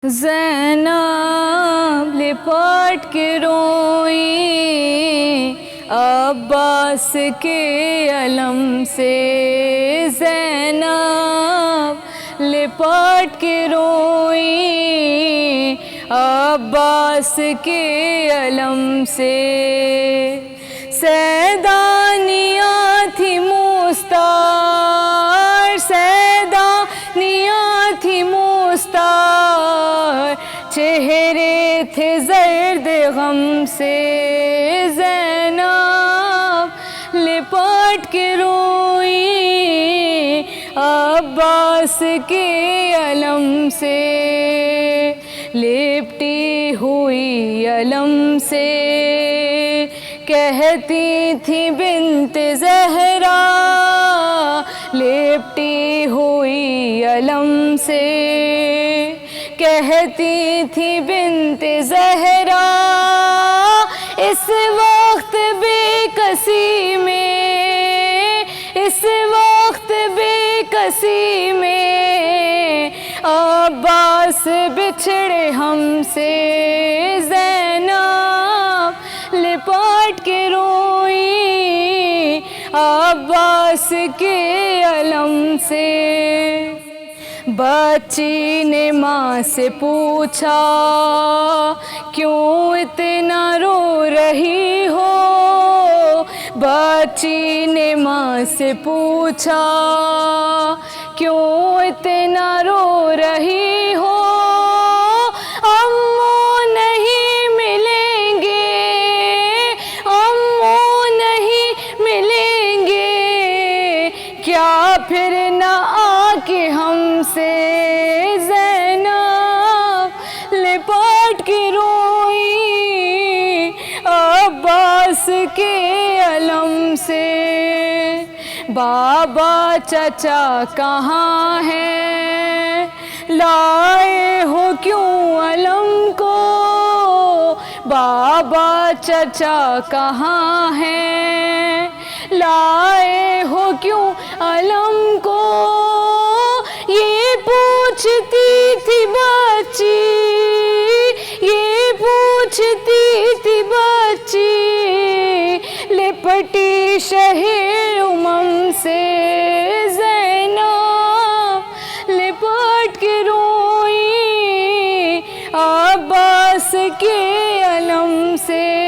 زینب لپٹ کے روئیں عباس کے علم سے، زینب لپٹ کے روئیں عباس کے علم سے۔ سیدانیاں تھی مستار، سیدانیاں تھی مستار، چہرے تھے زرد غم سے، زینب لپٹ کے روئیں عباس کے علم سے۔ لپٹی ہوئی علم سے کہتی تھی بنت زہرا، لپٹی ہوئی علم سے کہتی تھی بنت زہرا، اس وقت بے کسی میں، اس وقت بے کسی میں عباس بچھڑے ہم سے، زینب لپٹ کے روئیں عباس کے علم سے۔ بچی نے ماں سے پوچھا کیوں اتنا رو رہی ہو، بچی نے ماں سے پوچھا کیوں اتنا رو رہی ہو، امّو نہیں ملیں گے، امّو نہیں ملیں گے، کیا پھر نہ آ کے ہم سے، زینب لپٹ کے روئیں عباس کے علم سے۔ بابا چچا کہاں ہیں، لائے ہو کیوں علم کو، بابا چچا کہاں ہیں، لائے ہو کیوں علم کو، یہ پوچھتی تھی بچی، یہ پوچھتی تھی بچی، لپٹی شہر امم سے، زینب لپٹ کے روئیں عباس کے علم سے۔